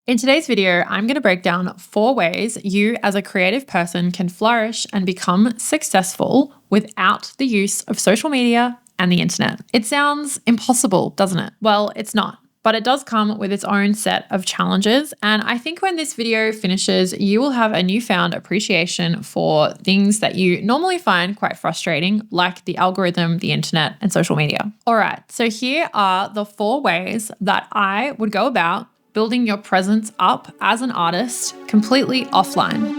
In today's video, I'm going to break down 4 ways you as a creative person can flourish and become successful without the use of social media and the internet. It sounds impossible, doesn't it? Well, it's not. But it does come with its own set of challenges. And I think when this video finishes, you will have a newfound appreciation for things that you normally find quite frustrating, like the algorithm, the internet, and social media. All right, so here are the 4 ways that I would go about building your presence up as an artist completely offline.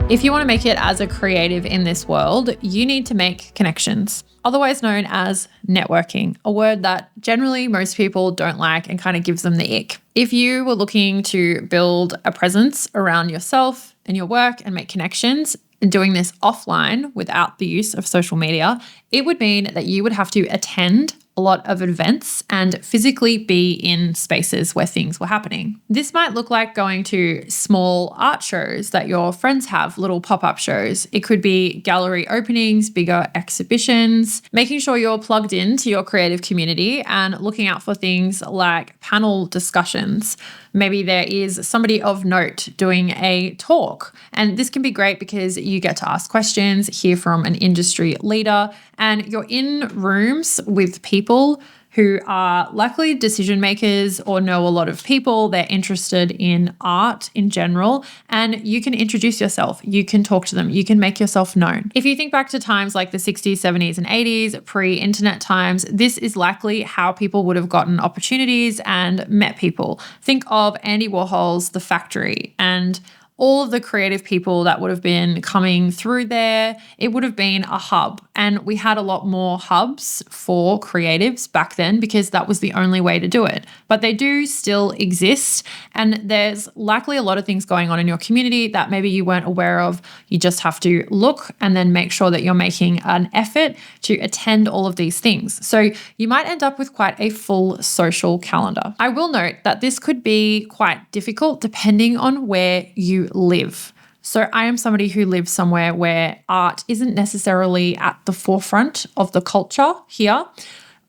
If you want to make it as a creative in this world, you need to make connections, otherwise known as networking, a word that generally most people don't like and kind of gives them the ick. If you were looking to build a presence around yourself and your work and make connections, and doing this offline without the use of social media, it would mean that you would have to attend a lot of events and physically be in spaces where things were happening. This might look like going to small art shows that your friends have, little pop-up shows. It could be gallery openings, bigger exhibitions, making sure you're plugged into your creative community and looking out for things like panel discussions. Maybe there is somebody of note doing a talk. And this can be great because you get to ask questions, hear from an industry leader, and you're in rooms with people who are likely decision makers or know a lot of people. They're interested in art in general, and you can introduce yourself. You can talk to them. You can make yourself known. If you think back to times like the 60s, 70s, and 80s, pre-internet times, this is likely how people would have gotten opportunities and met people. Think of Andy Warhol's The Factory and all of the creative people that would have been coming through there. It would have been a hub. And we had a lot more hubs for creatives back then because that was the only way to do it. But they do still exist. And there's likely a lot of things going on in your community that maybe you weren't aware of. You just have to look and then make sure that you're making an effort to attend all of these things. So you might end up with quite a full social calendar. I will note that this could be quite difficult depending on where you live. So I am somebody who lives somewhere where art isn't necessarily at the forefront of the culture here.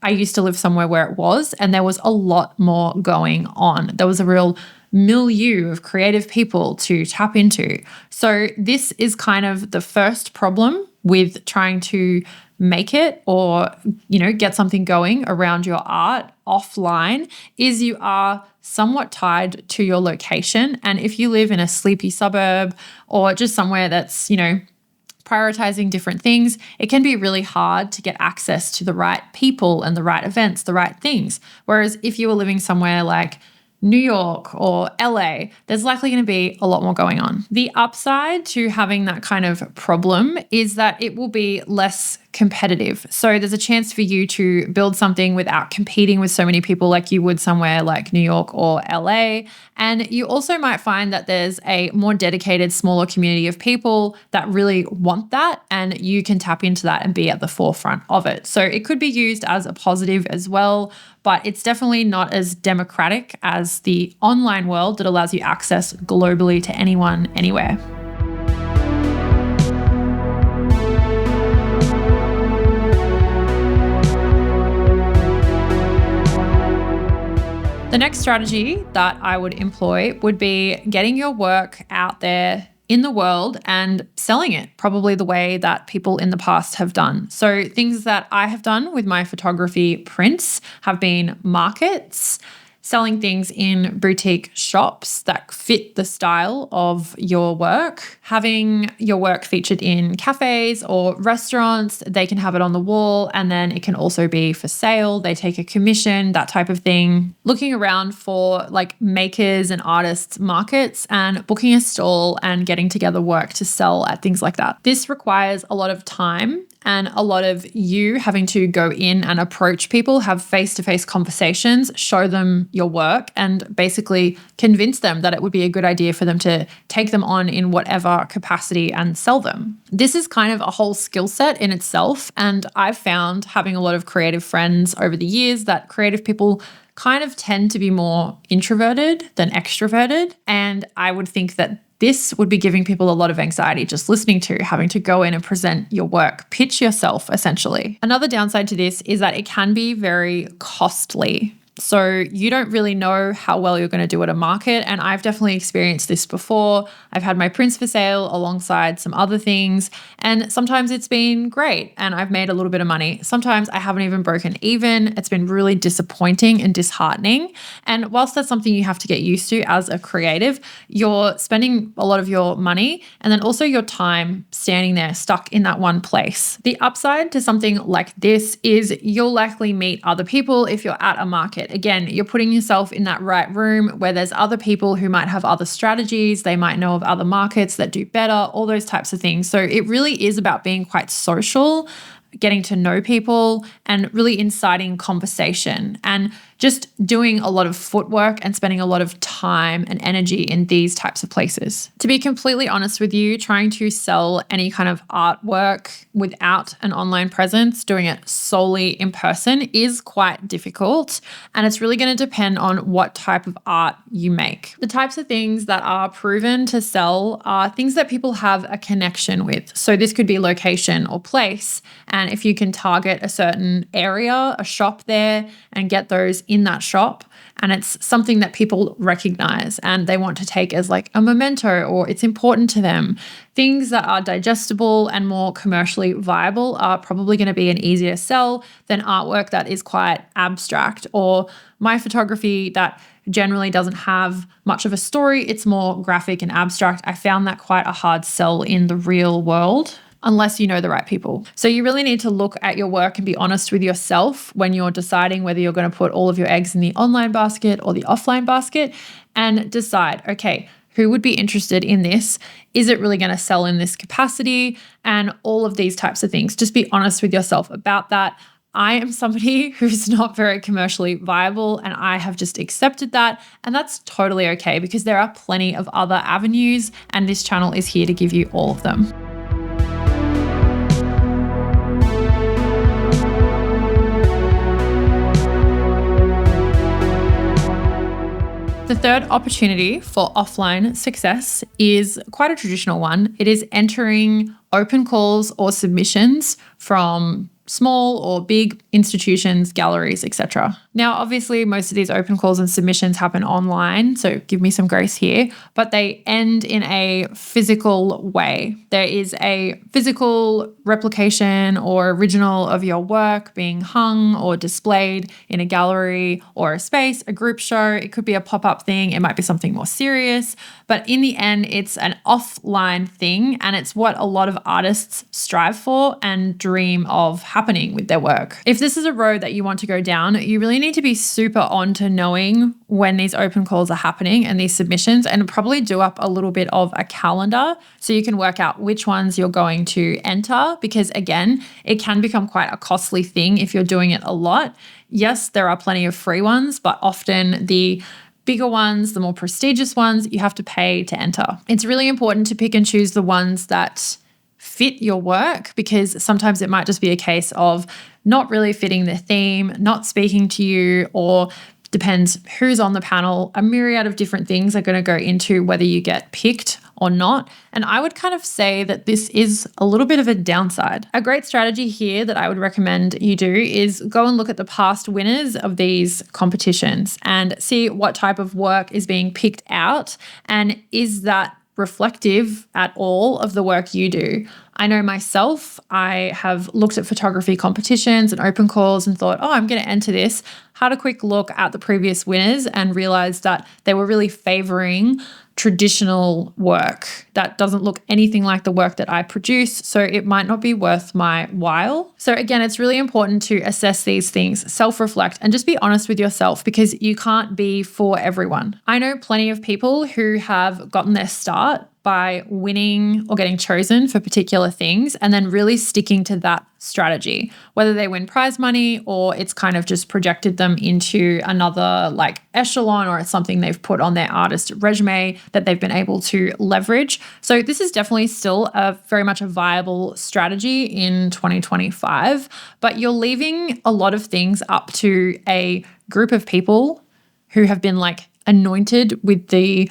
I used to live somewhere where it was, and there was a lot more going on. There was a real milieu of creative people to tap into. So this is kind of the first problem with trying to make it or, get something going around your art offline is you are somewhat tied to your location. And if you live in a sleepy suburb or just somewhere that's, prioritizing different things, it can be really hard to get access to the right people and the right events, the right things. Whereas if you were living somewhere like New York or LA, there's likely going to be a lot more going on. The upside to having that kind of problem is that it will be less competitive. So there's a chance for you to build something without competing with so many people like you would somewhere like New York or LA. And you also might find that there's a more dedicated, smaller community of people that really want that, and you can tap into that and be at the forefront of it. So it could be used as a positive as well, but it's definitely not as democratic as the online world that allows you access globally to anyone, anywhere. The next strategy that I would employ would be getting your work out there in the world and selling it, probably the way that people in the past have done. So things that I have done with my photography prints have been markets, selling things in boutique shops that fit the style of your work, having your work featured in cafes or restaurants. They can have it on the wall, and then it can also be for sale. They take a commission, that type of thing. Looking around for like makers and artists markets and booking a stall and getting together work to sell at things like that. This requires a lot of time and a lot of you having to go in and approach people, have face-to-face conversations, show them your work, and basically convince them that it would be a good idea for them to take them on in whatever capacity and sell them. This is kind of a whole skill set in itself, and I've found, having a lot of creative friends over the years, that creative people kind of tend to be more introverted than extroverted, and I would think that this would be giving people a lot of anxiety just listening to, having to go in and present your work, pitch yourself essentially. Another downside to this is that it can be very costly. So you don't really know how well you're going to do at a market. And I've definitely experienced this before. I've had my prints for sale alongside some other things. And sometimes it's been great and I've made a little bit of money. Sometimes I haven't even broken even. It's been really disappointing and disheartening. And whilst that's something you have to get used to as a creative, you're spending a lot of your money and then also your time standing there stuck in that one place. The upside to something like this is you'll likely meet other people if you're at a market. Again, you're putting yourself in that right room where there's other people who might have other strategies. They might know of other markets that do better, all those types of things. So it really is about being quite social, getting to know people and really inciting conversation and just doing a lot of footwork and spending a lot of time and energy in these types of places. To be completely honest with you, trying to sell any kind of artwork without an online presence, doing it solely in person is quite difficult. And it's really going to depend on what type of art you make. The types of things that are proven to sell are things that people have a connection with. So this could be location or place. And if you can target a certain area, a shop there, and get those in that shop, and it's something that people recognize and they want to take as like a memento or it's important to them. Things that are digestible and more commercially viable are probably going to be an easier sell than artwork that is quite abstract or my photography that generally doesn't have much of a story. It's more graphic and abstract. I found that quite a hard sell in the real world, unless you know the right people. So you really need to look at your work and be honest with yourself when you're deciding whether you're going to put all of your eggs in the online basket or the offline basket and decide, okay, who would be interested in this? Is it really going to sell in this capacity? And all of these types of things. Just be honest with yourself about that. I am somebody who's not very commercially viable and I have just accepted that. And that's totally okay because there are plenty of other avenues and this channel is here to give you all of them. The third opportunity for offline success is quite a traditional one. It is entering open calls or submissions from small or big institutions, galleries, etc. Now, obviously, most of these open calls and submissions happen online, so give me some grace here, but they end in a physical way. There is a physical replication or original of your work being hung or displayed in a gallery or a space, a group show. It could be a pop-up thing. It might be something more serious, but in the end, it's an offline thing, and it's what a lot of artists strive for and dream of happening with their work. If this is a road that you want to go down, you really need to be super on to knowing when these open calls are happening and these submissions, and probably do up a little bit of a calendar so you can work out which ones you're going to enter, because again, it can become quite a costly thing if you're doing it a lot. Yes, there are plenty of free ones, but often the bigger ones, the more prestigious ones, you have to pay to enter. It's really important to pick and choose the ones that fit your work, because sometimes it might just be a case of not really fitting the theme, not speaking to you, or depends who's on the panel. A myriad of different things are going to go into whether you get picked or not. And I would kind of say that this is a little bit of a downside. A great strategy here that I would recommend you do is go and look at the past winners of these competitions and see what type of work is being picked out, and is that reflective at all of the work you do. I know myself, I have looked at photography competitions and open calls and thought, oh, I'm going to enter this. Had a quick look at the previous winners and realized that they were really favoring traditional work that doesn't look anything like the work that I produce, so it might not be worth my while. So again, it's really important to assess these things, self-reflect, and just be honest with yourself, because you can't be for everyone. I know plenty of people who have gotten their start by winning or getting chosen for particular things and then really sticking to that strategy, whether they win prize money or it's kind of just projected them into another like echelon, or it's something they've put on their artist resume that they've been able to leverage. So this is definitely still a very much a viable strategy in 2025, but you're leaving a lot of things up to a group of people who have been like anointed with the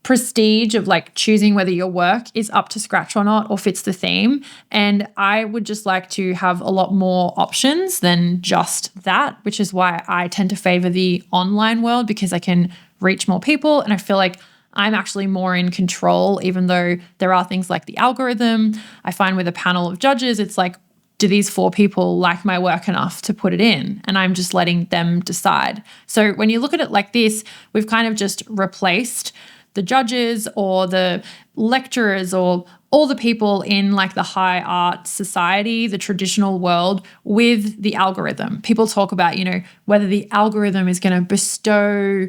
prestige of like choosing whether your work is up to scratch or not or fits the theme. And I would just like to have a lot more options than just that, which is why I tend to favor the online world, because I can reach more people and I feel like I'm actually more in control, even though there are things like the algorithm. I find with a panel of judges, it's like, do these 4 people like my work enough to put it in? And I'm just letting them decide. So when you look at it like this, we've kind of just replaced the judges or the lecturers or all the people in like the high art society, the traditional world, with the algorithm. People talk about, whether the algorithm is going to bestow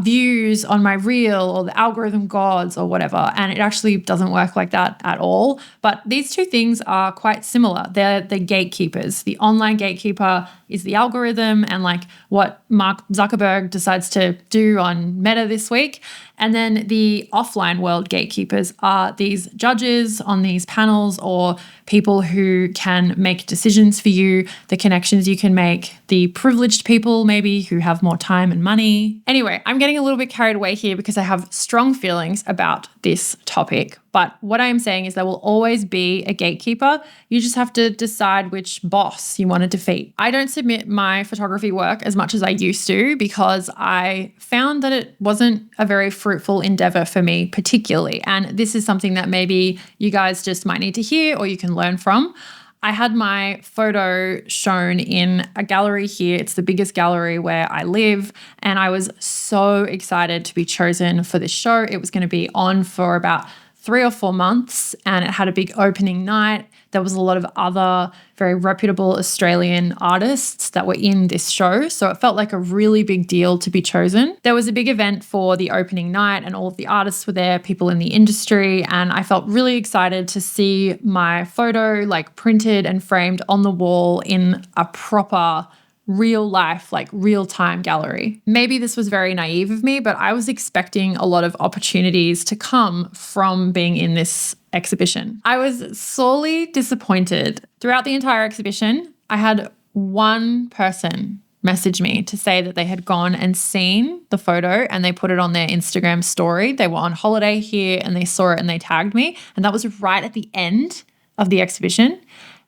views on my reel or the algorithm gods or whatever. And it actually doesn't work like that at all. But these two things are quite similar. They're the gatekeepers. The online gatekeeper is the algorithm and like what Mark Zuckerberg decides to do on Meta this week. And then the offline world gatekeepers are these judges on these panels or people who can make decisions for you, the connections you can make, the privileged people maybe who have more time and money. Anyway, I'm getting a little bit carried away here because I have strong feelings about this topic. But what I'm saying is there will always be a gatekeeper. You just have to decide which boss you want to defeat. I don't submit my photography work as much as I used to because I found that it wasn't a very fruitful endeavor for me particularly. And this is something that maybe you guys just might need to hear or you can learn from. I had my photo shown in a gallery here. It's the biggest gallery where I live. And I was so excited to be chosen for this show. It was going to be on for about 3 or 4 months and it had a big opening night. There was a lot of other very reputable Australian artists that were in this show. So it felt like a really big deal to be chosen. There was a big event for the opening night and all of the artists were there, people in the industry. And I felt really excited to see my photo like printed and framed on the wall in a proper real life, like real time gallery. Maybe this was very naive of me, but I was expecting a lot of opportunities to come from being in this exhibition. I was sorely disappointed. Throughout the entire exhibition, I had one person message me to say that they had gone and seen the photo and they put it on their Instagram story. They were on holiday here and they saw it and they tagged me. And that was right at the end of the exhibition.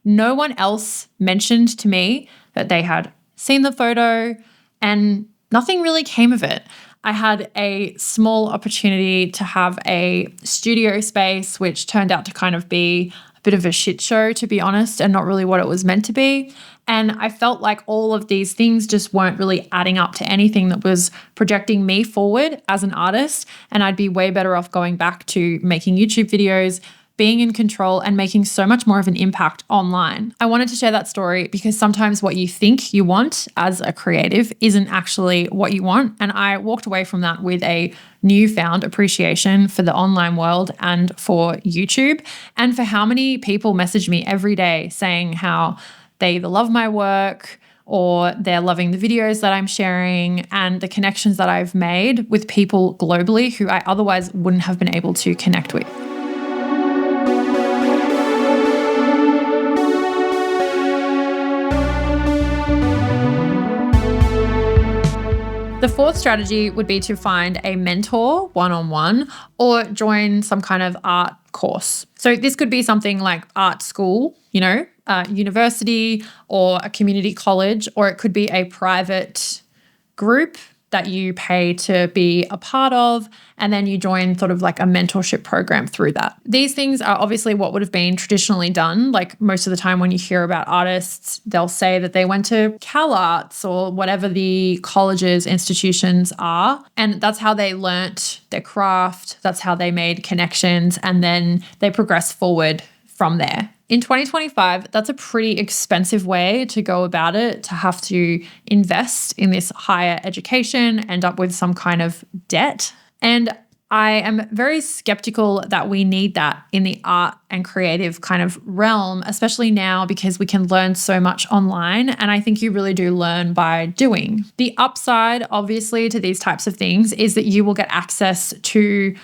No one else mentioned to me that they had seen the photo and nothing really came of it. I had a small opportunity to have a studio space, which turned out to kind of be a bit of a shit show, to be honest, and not really what it was meant to be. And I felt like all of these things just weren't really adding up to anything that was projecting me forward as an artist. And I'd be way better off going back to making YouTube videos, being in control and making so much more of an impact online. I wanted to share that story because sometimes what you think you want as a creative isn't actually what you want. And I walked away from that with a newfound appreciation for the online world and for YouTube and for how many people message me every day saying how they either love my work or they're loving the videos that I'm sharing and the connections that I've made with people globally who I otherwise wouldn't have been able to connect with. The fourth strategy would be to find a mentor one-on-one or join some kind of art course. So this could be something like art school, university or a community college, or it could be a private group that you pay to be a part of, and then you join sort of like a mentorship program through that. These things are obviously what would have been traditionally done. Like most of the time when you hear about artists, they'll say that they went to CalArts or whatever the colleges, institutions are. And that's how they learnt their craft. That's how they made connections. And then they progress forward from there. In 2025, that's a pretty expensive way to go about it, to have to invest in this higher education, end up with some kind of debt. And I am very skeptical that we need that in the art and creative kind of realm, especially now because we can learn so much online. And I think you really do learn by doing. The upside, obviously, to these types of things is that you will get access to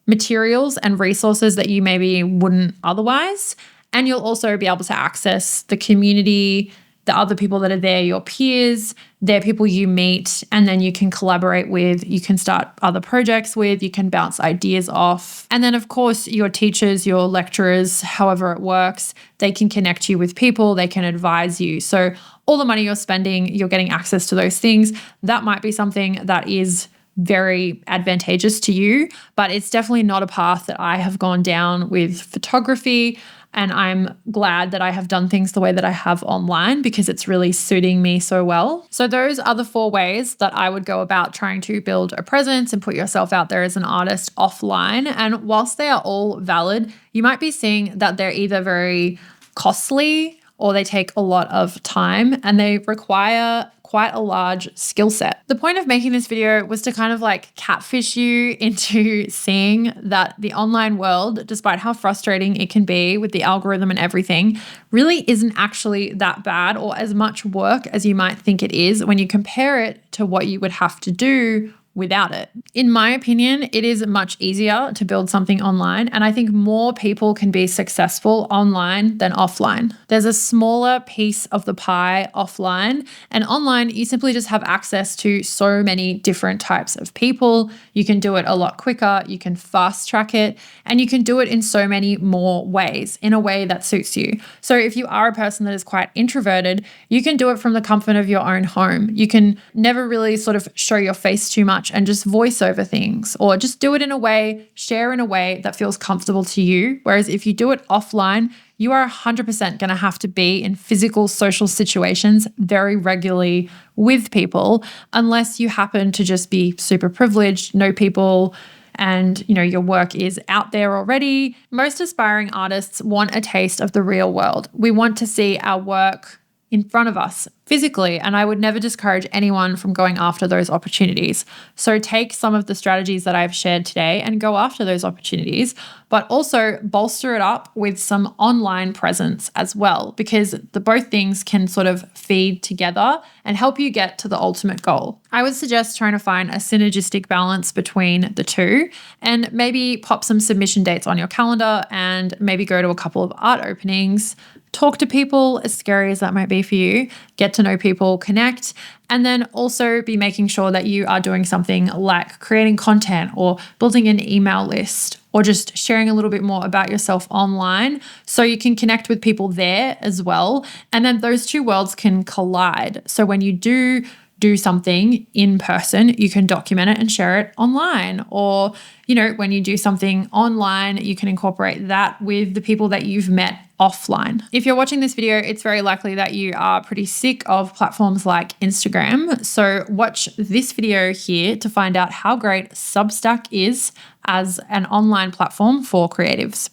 materials and resources that you maybe wouldn't otherwise. And you'll also be able to access the community the other people that are there, your peers, they're people you meet, and then you can collaborate with, you can start other projects with, you can bounce ideas off. And then, of course, your teachers, your lecturers, however it works, they can connect you with people, they can advise you. So all the money you're spending, you're getting access to those things. That might be something that is very advantageous to you, but it's definitely not a path that I have gone down with photography. And I'm glad that I have done things the way that I have online because it's really suiting me so well. So those are the 4 ways that I would go about trying to build a presence and put yourself out there as an artist offline. And whilst they are all valid, you might be seeing that they're either very costly or they take a lot of time and they require quite a large skill set. The point of making this video was to kind of like catfish you into seeing that the online world, despite how frustrating it can be with the algorithm and everything, really isn't actually that bad or as much work as you might think it is when you compare it to what you would have to do without it. In my opinion, it is much easier to build something online, and I think more people can be successful online than offline. There's a smaller piece of the pie offline, and online you simply just have access to so many different types of people. You can do it a lot quicker, you can fast track it, and you can do it in so many more ways, in a way that suits you. So if you are a person that is quite introverted, you can do it from the comfort of your own home. You can never really sort of show your face too much and just voice over things, or just do it in a way, share in a way that feels comfortable to you. Whereas if you do it offline, you are 100% going to have to be in physical social situations very regularly with people, unless you happen to just be super privileged, know people, and your work is out there already. Most aspiring artists want a taste of the real world. We want to see our work in front of us physically, and I would never discourage anyone from going after those opportunities. So take some of the strategies that I've shared today and go after those opportunities, but also bolster it up with some online presence as well, because both things can sort of feed together and help you get to the ultimate goal. I would suggest trying to find a synergistic balance between the two, and maybe pop some submission dates on your calendar and maybe go to a couple of art openings. Talk to people, as scary as that might be for you, get to know people, connect, and then also be making sure that you are doing something like creating content or building an email list or just sharing a little bit more about yourself online so you can connect with people there as well. And then those two worlds can collide. So when you do something in person, you can document it and share it online. Or, when you do something online, you can incorporate that with the people that you've met offline. If you're watching this video, it's very likely that you are pretty sick of platforms like Instagram. So watch this video here to find out how great Substack is as an online platform for creatives.